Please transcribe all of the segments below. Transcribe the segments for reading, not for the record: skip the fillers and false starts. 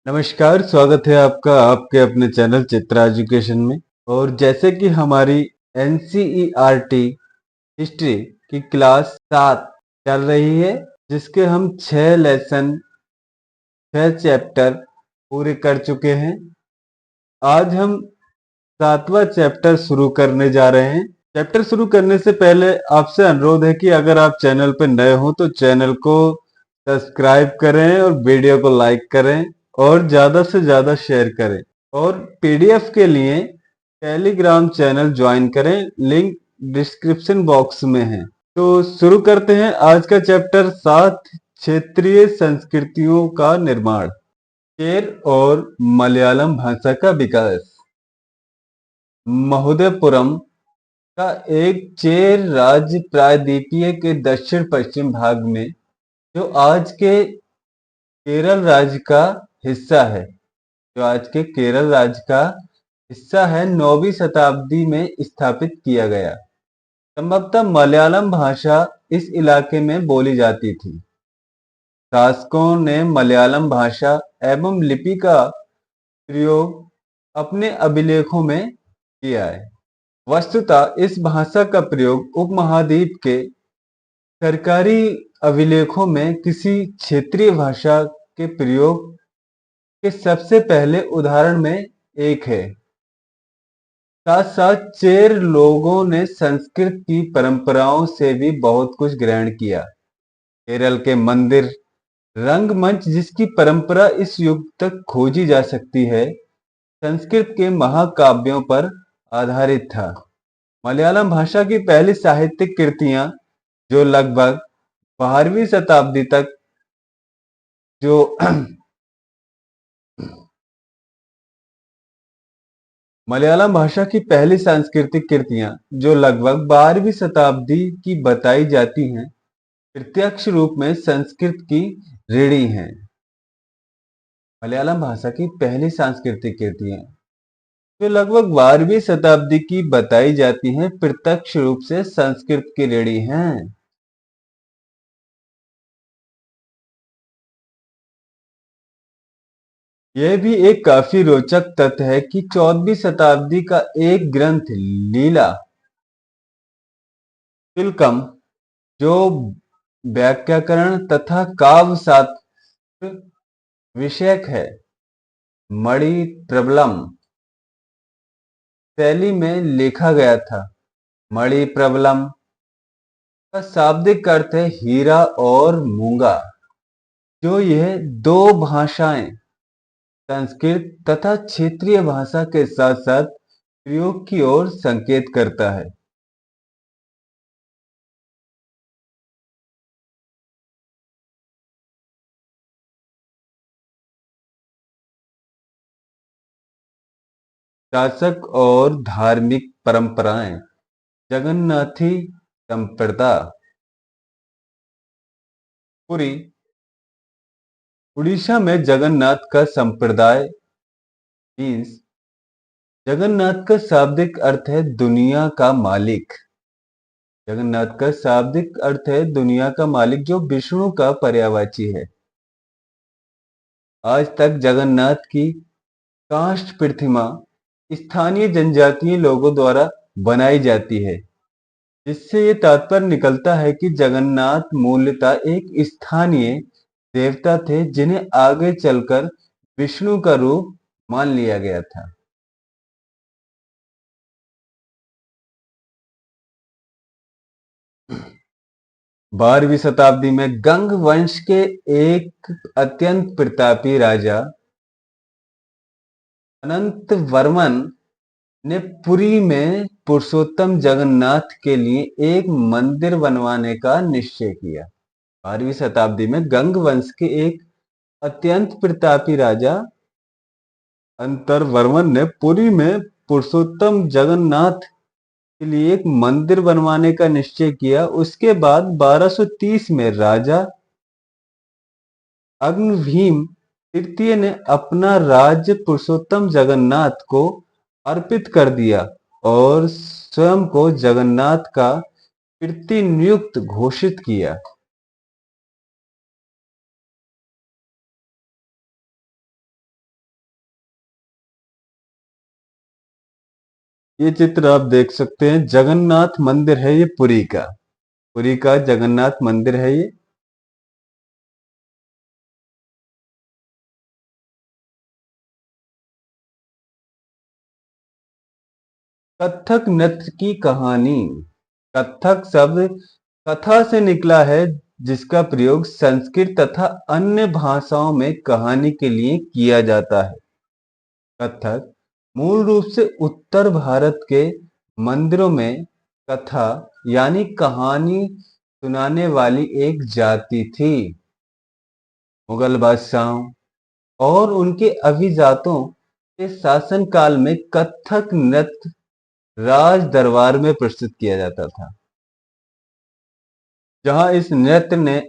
नमस्कार, स्वागत है आपका आपके अपने चैनल चित्रा एजुकेशन में। और जैसे कि हमारी एनसीईआरटी हिस्ट्री की क्लास 7 चल रही है, जिसके हम 6 लेसन 6 चैप्टर पूरे कर चुके हैं। आज हम 7वां चैप्टर शुरू करने जा रहे हैं। चैप्टर शुरू करने से पहले आपसे अनुरोध है कि अगर आप चैनल पर नए हो तो चैनल को सब्सक्राइब करें और वीडियो को लाइक करें और ज़्यादा से ज़्यादा शेयर करें। और पीडीएफ के लिए टेलीग्राम चैनल ज्वाइन करें, लिंक डिस्क्रिप्शन बॉक्स में है। तो शुरू करते हैं आज का चैप्टर 7, क्षेत्रीय संस्कृतियों का निर्माण, चेर और मलयालम भाषा का विकास। महोदयपुरम का एक चेर राज्य प्रायद्वीपीय के दक्षिण पश्चिम भाग में, जो आज के केरल राज्य का हिस्सा है, हिस्सा है, 9वीं शताब्दी में स्थापित किया गया। संभवतः मलयालम भाषा इस इलाके में बोली जाती थी। शासकों ने मलयालम भाषा एवं लिपि का प्रयोग अपने अभिलेखों में किया है। वस्तुतः इस भाषा का प्रयोग उपमहाद्वीप के सरकारी अभिलेखों में किसी क्षेत्रीय भाषा के प्रयोग के सबसे पहले उदाहरण में एक है। साथ साथ चेर लोगों ने संस्कृत की परंपराओं से भी बहुत कुछ ग्रहण किया। केरल के मंदिर रंगमंच, जिसकी परंपरा इस युग तक खोजी जा सकती है, संस्कृत के महाकाव्यों पर आधारित था। मलयालम भाषा की पहली साहित्यिक कृतियां, जो लगभग 12वीं शताब्दी तक जो मलयालम भाषा की पहली सांस्कृतिक कृतियां जो लगभग 12वीं शताब्दी की बताई जाती हैं, प्रत्यक्ष रूप में संस्कृत की ऋणी हैं। मलयालम भाषा की पहली सांस्कृतिक कृतियां जो लगभग 12वीं शताब्दी की बताई जाती हैं, प्रत्यक्ष रूप से संस्कृत की ऋणी हैं। यह भी एक काफी रोचक तथ्य है कि 14वीं शताब्दी का एक ग्रंथ लीला तिलकम, जो व्याकरण तथा काव्य शास्त्र विषयक है, मणि प्रबलम शैली में लिखा गया था। मणि प्रबलम का शाब्दिक अर्थ है हीरा और मूंगा, जो यह दो भाषाएं, संस्कृत तथा क्षेत्रीय भाषा के साथ साथ प्रयोग की ओर संकेत करता है। शासक और धार्मिक परंपराएं, जगन्नाथी संप्रदाय। पुरी उड़ीसा में जगन्नाथ का संप्रदाय मीन्स, जगन्नाथ का शाब्दिक अर्थ है दुनिया का मालिक। जगन्नाथ का शाब्दिक अर्थ है दुनिया का मालिक, जो विष्णु का पर्यायवाची है। आज तक जगन्नाथ की काष्ठ प्रतिमा स्थानीय जनजातीय लोगों द्वारा बनाई जाती है, जिससे ये तात्पर्य निकलता है कि जगन्नाथ मूलतः एक स्थानीय देवता थे, जिन्हें आगे चलकर विष्णु का रूप मान लिया गया था। 12वीं शताब्दी में गंग वंश के एक अत्यंत प्रतापी राजा अनंत वर्मन ने पुरी में पुरुषोत्तम जगन्नाथ के लिए एक मंदिर बनवाने का निश्चय किया। 12वीं शताब्दी में गंग वंश के एक अत्यंत प्रतापी राजा अंतरवर्मन ने पुरी में पुरुषोत्तम जगन्नाथ के लिए एक मंदिर बनवाने का निश्चय किया। उसके बाद 1230 में राजा अग्निभीम तृतीय ने अपना राज्य पुरुषोत्तम जगन्नाथ को अर्पित कर दिया और स्वयं को जगन्नाथ का प्रतिनियुक्त घोषित किया। ये चित्र आप देख सकते हैं, जगन्नाथ मंदिर है ये पुरी का जगन्नाथ मंदिर है ये। कथक नृत्य की कहानी। कथक शब्द कथा से निकला है, जिसका प्रयोग संस्कृत तथा अन्य भाषाओं में कहानी के लिए किया जाता है। कथक मूल रूप से उत्तर भारत के मंदिरों में कथा यानी कहानी सुनाने वाली एक जाति थी। मुगल बादशाहों और उनके अभिजातों के शासनकाल में कथक नृत्य राज दरबार में प्रस्तुत किया जाता था, जहां इस नृत्य ने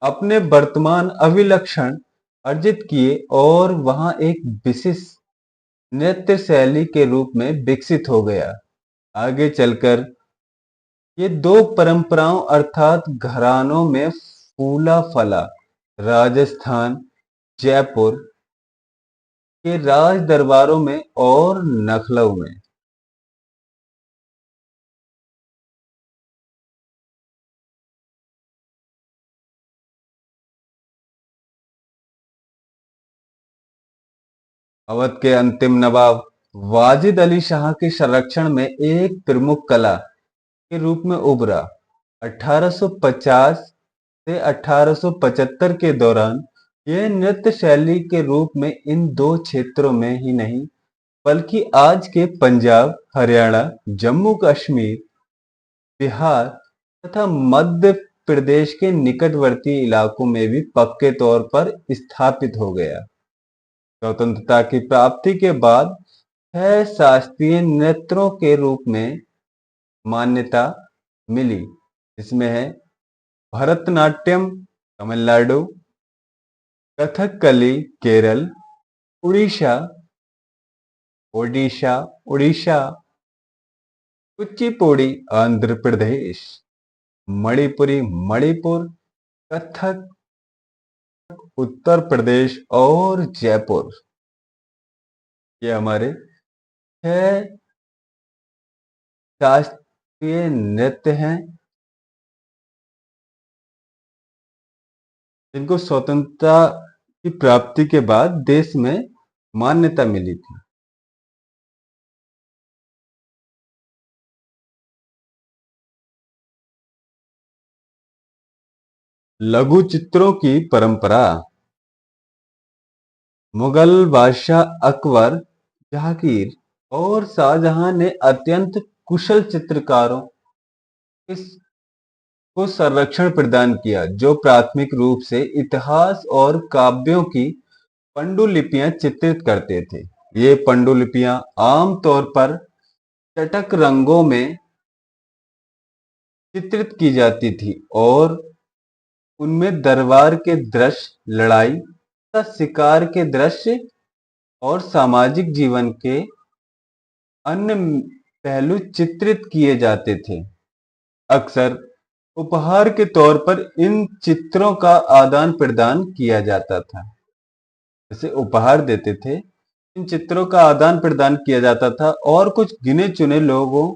अपने वर्तमान अभिलक्षण अर्जित किए और वहां एक विशिष्ट नृत्य शैली के रूप में विकसित हो गया। आगे चलकर ये दो परंपराओं अर्थात घरानों में फूला फला। राजस्थान, जयपुर के राज दरबारों में और लखनऊ में अवध के अंतिम नवाब वाजिद अली शाह के संरक्षण में एक प्रमुख कला के रूप में उभरा। 1850 से 1875 के दौरान यह नृत्य शैली के रूप में इन दो क्षेत्रों में ही नहीं, बल्कि आज के पंजाब, हरियाणा, जम्मू कश्मीर, बिहार तथा मध्य प्रदेश के निकटवर्ती इलाकों में भी पक्के तौर पर स्थापित हो गया। स्वतंत्रता की प्राप्ति के बाद छह शास्त्रीय नृत्यों के रूप में मान्यता मिली, इसमें है भरतनाट्यम तमिलनाडु, कथकली केरल, उड़ीसा ओडिशा उड़ीसा, कुचिपुड़ी आंध्र प्रदेश, मणिपुरी मणिपुर, कथक उत्तर प्रदेश और जयपुर। ये हमारे छह शास्त्रीय नृत्य हैं, जिनको स्वतंत्रता की प्राप्ति के बाद देश में मान्यता मिली थी। लघु चित्रों की परंपरा। मुगल बादशाह अकबर, जहांगीर और शाहजहां ने अत्यंत कुशल चित्रकारों को संरक्षण प्रदान किया, जो प्राथमिक रूप से इतिहास और काव्यों की पांडुलिपियां चित्रित करते थे। ये पांडुलिपियां आमतौर पर चटक रंगों में चित्रित की जाती थी और उनमें दरबार के दृश्य, लड़ाई तथा शिकार के दृश्य और सामाजिक जीवन के अन्य पहलू चित्रित किए जाते थे। अक्सर उपहार के तौर पर इन चित्रों का आदान प्रदान किया जाता था। जैसे उपहार देते थे, इन चित्रों का आदान प्रदान किया जाता था और कुछ गिने चुने लोगों,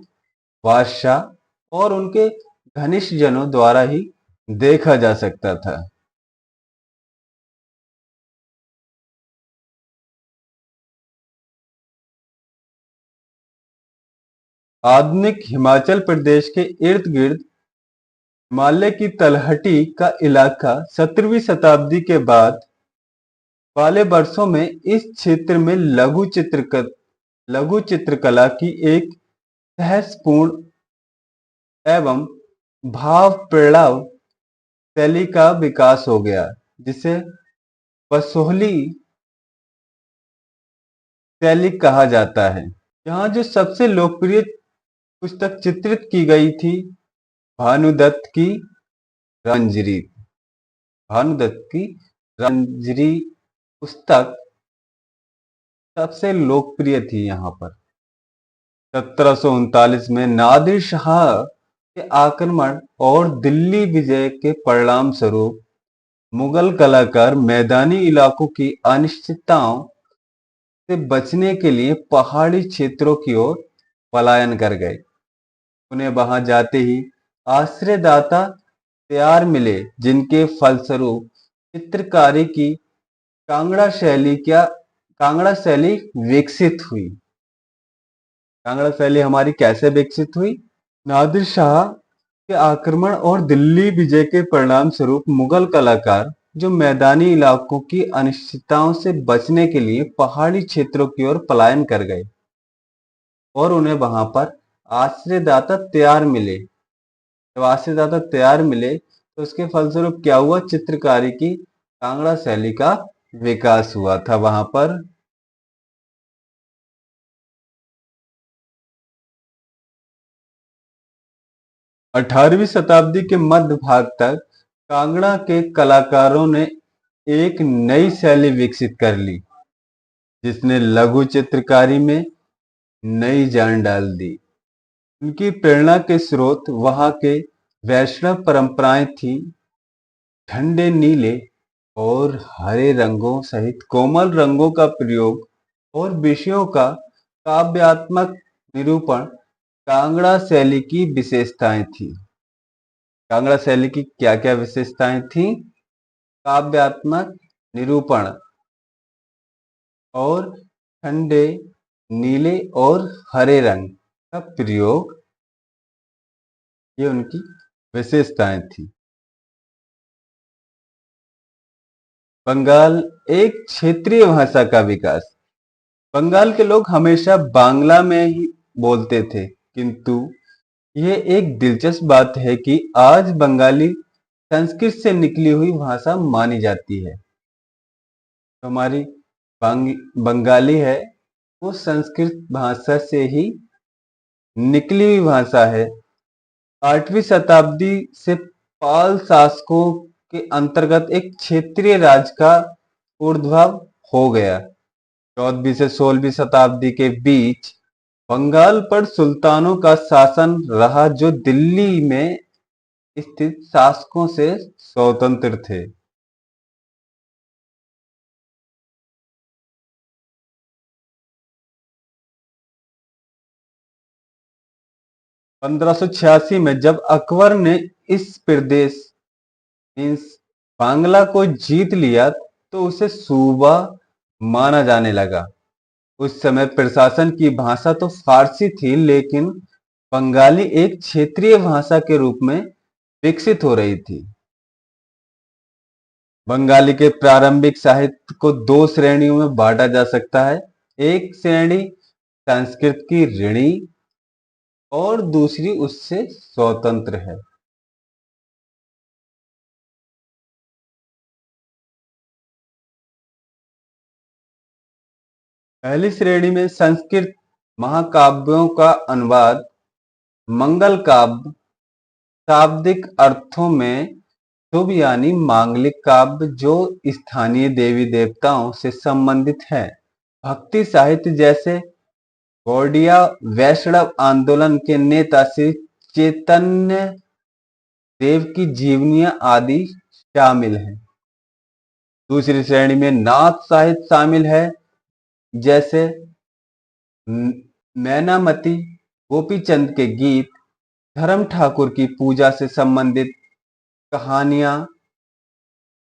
बादशाह और उनके घनिष्ठ जनों द्वारा ही देखा जा सकता था। आधुनिक हिमाचल प्रदेश के इर्द गिर्द हिमालय की तलहटी का इलाका 17वीं शताब्दी के बाद वाले वर्षों में इस क्षेत्र में लघु चित्रकला की एक सहजपूर्ण एवं भावप्रौढ़ शैली का विकास हो गया, जिसे बसोहली शैली कहा जाता है। यहाँ जो सबसे लोकप्रिय पुस्तक चित्रित की गई थी, भानुदत्त की रंजरी। भानुदत्त की रंजरी पुस्तक सबसे लोकप्रिय थी यहाँ पर। 1739 में नादिर शाह के आक्रमण और दिल्ली विजय के परिणाम स्वरूप मुगल कलाकार मैदानी इलाकों की अनिश्चितताओं से बचने के लिए पहाड़ी क्षेत्रों की ओर पलायन कर गए। उन्हें वहां जाते ही आश्रयदाता तैयार मिले, जिनके फलस्वरूप चित्रकारी की कांगड़ा शैली विकसित हुई। कांगड़ा शैली हमारी कैसे विकसित हुई? नादिर शाह के आक्रमण और दिल्ली विजय के परिणाम स्वरूप मुगल कलाकार जो मैदानी इलाकों की अनिश्चितताओं से बचने के लिए पहाड़ी क्षेत्रों की ओर पलायन कर गए और उन्हें वहां पर आश्रयदाता तैयार मिले। जब आश्रयदाता तैयार मिले तो उसके फलस्वरूप क्या हुआ? चित्रकारी की कांगड़ा शैली का विकास हुआ था वहां पर। 18वीं शताब्दी के मध्य भाग तक कांगड़ा के कलाकारों ने एक नई शैली विकसित कर ली, जिसने लघु चित्रकारी में नई जान डाल दी। उनकी प्रेरणा के स्रोत वहां के वैष्णव परंपराएं थी। ठंडे नीले और हरे रंगों सहित कोमल रंगों का प्रयोग और विषयों का काव्यात्मक निरूपण कांगड़ा शैली की विशेषताएं थी। कांगड़ा शैली की क्या क्या विशेषताएं थी? काव्यात्मक निरूपण और ठंडे नीले और हरे रंग का प्रयोग, ये उनकी विशेषताएं थी। बंगाल एक क्षेत्रीय भाषा का विकास। बंगाल के लोग हमेशा बांग्ला में ही बोलते थे, किंतु ये एक दिलचस्प बात है कि आज बंगाली संस्कृत से निकली हुई भाषा मानी जाती है। तो हमारी बंगाली है वो संस्कृत भाषा से ही निकली हुई भाषा है। 8वीं शताब्दी से पाल शासकों के अंतर्गत एक क्षेत्रीय राज्य का उद्भव हो गया। 14वीं से 16वीं शताब्दी के बीच बंगाल पर सुल्तानों का शासन रहा, जो दिल्ली में स्थित शासकों से स्वतंत्र थे। पंद्रह सौ छियासी में जब अकबर ने इस प्रदेश मीन्स बांग्ला को जीत लिया तो उसे सूबा माना जाने लगा। उस समय प्रशासन की भाषा तो फारसी थी, लेकिन बंगाली एक क्षेत्रीय भाषा के रूप में विकसित हो रही थी। बंगाली के प्रारंभिक साहित्य को दो श्रेणियों में बांटा जा सकता है। एक श्रेणी संस्कृत की ऋणी और दूसरी उससे स्वतंत्र है। पहली श्रेणी में संस्कृत महाकाव्यों का अनुवाद, मंगल काव्य, शाब्दिक अर्थों में शुभ यानी मांगलिक काव्य जो स्थानीय देवी देवताओं से संबंधित है। भक्ति साहित्य जैसे गौड़िया वैष्णव आंदोलन के नेता श्री चैतन्य देव की जीवनियां आदि शामिल हैं। दूसरी श्रेणी में नाथ साहित्य शामिल है, जैसे मैनामती, गोपीचंद के गीत, धर्म ठाकुर की पूजा से संबंधित कहानियां,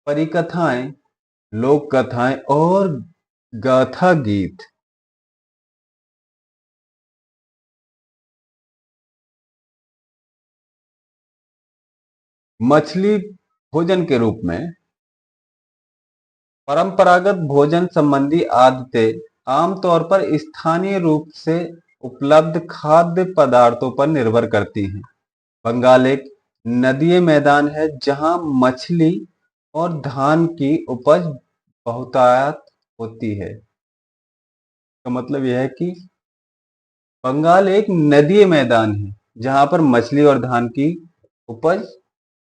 परिकथाएं, लोक कथाएं और गाथा गीत। मछली भोजन के रूप में परंपरागत भोजन संबंधी आदतें आमतौर पर स्थानीय रूप से उपलब्ध खाद्य पदार्थों पर निर्भर करती हैं। बंगाल एक नदीय मैदान है जहां मछली और धान की उपज बहुतायत होती है। तो मतलब यह है कि बंगाल एक नदीय मैदान है जहां पर मछली और धान की उपज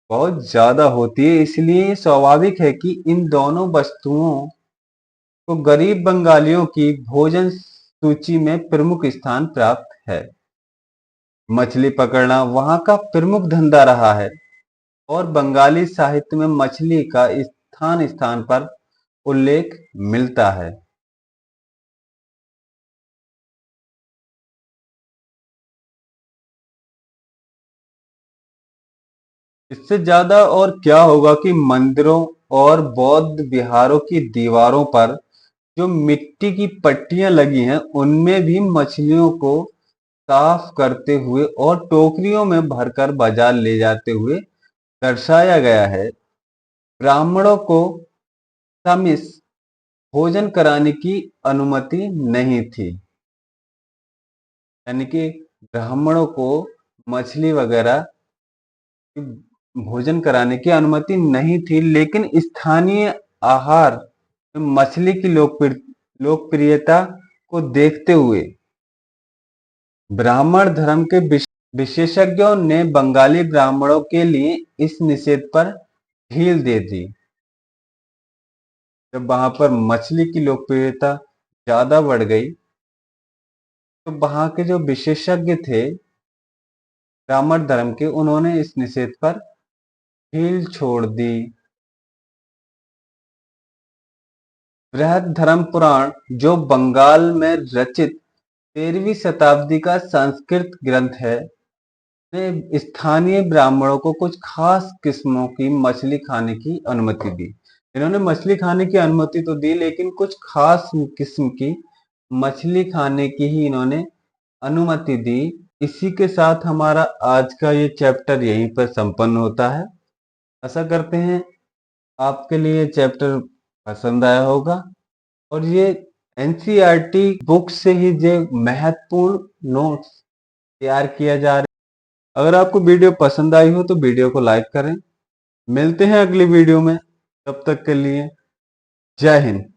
बहुत ज्यादा होती है, इसलिए स्वाभाविक है कि इन दोनों वस्तुओं को गरीब बंगालियों की भोजन सूची में प्रमुख स्थान प्राप्त है। मछली पकड़ना वहां का प्रमुख धंधा रहा है और बंगाली साहित्य में मछली का स्थान स्थान पर उल्लेख मिलता है। इससे ज्यादा और क्या होगा कि मंदिरों और बौद्ध विहारों की दीवारों पर जो मिट्टी की पट्टियां लगी हैं उनमें भी मछलियों को साफ करते हुए और टोकरियों में भरकर बाजार ले जाते हुए दर्शाया गया है। ब्राह्मणों को समिस भोजन कराने की अनुमति नहीं थी, यानी कि ब्राह्मणों को मछली वगैरह भोजन कराने की अनुमति नहीं थी, लेकिन स्थानीय आहार में मछली की लोकप्रियता को देखते हुए ब्राह्मण धर्म के विशेषज्ञों ने बंगाली ब्राह्मणों के लिए इस निषेध पर ढील दे दी। जब वहां पर मछली की लोकप्रियता ज्यादा बढ़ गई तो वहां के जो विशेषज्ञ थे ब्राह्मण धर्म के, उन्होंने इस निषेध पर ढील छोड़ दी। बृहद धर्म पुराण, जो बंगाल में रचित 13वीं शताब्दी का संस्कृत ग्रंथ है, ने स्थानीय ब्राह्मणों को कुछ खास किस्मों की मछली खाने की अनुमति दी। इन्होंने मछली खाने की अनुमति तो दी, लेकिन कुछ खास किस्म की मछली खाने की ही इन्होंने अनुमति दी। इसी के साथ हमारा आज का ये चैप्टर यहीं पर संपन्न होता है। आशा करते हैं आपके लिए चैप्टर पसंद आया होगा और ये एनसीईआरटी बुक से ही जो महत्वपूर्ण नोट्स तैयार किया जा रहा है। अगर आपको वीडियो पसंद आई हो तो वीडियो को लाइक करें। मिलते हैं अगली वीडियो में, तब तक के लिए जय हिंद।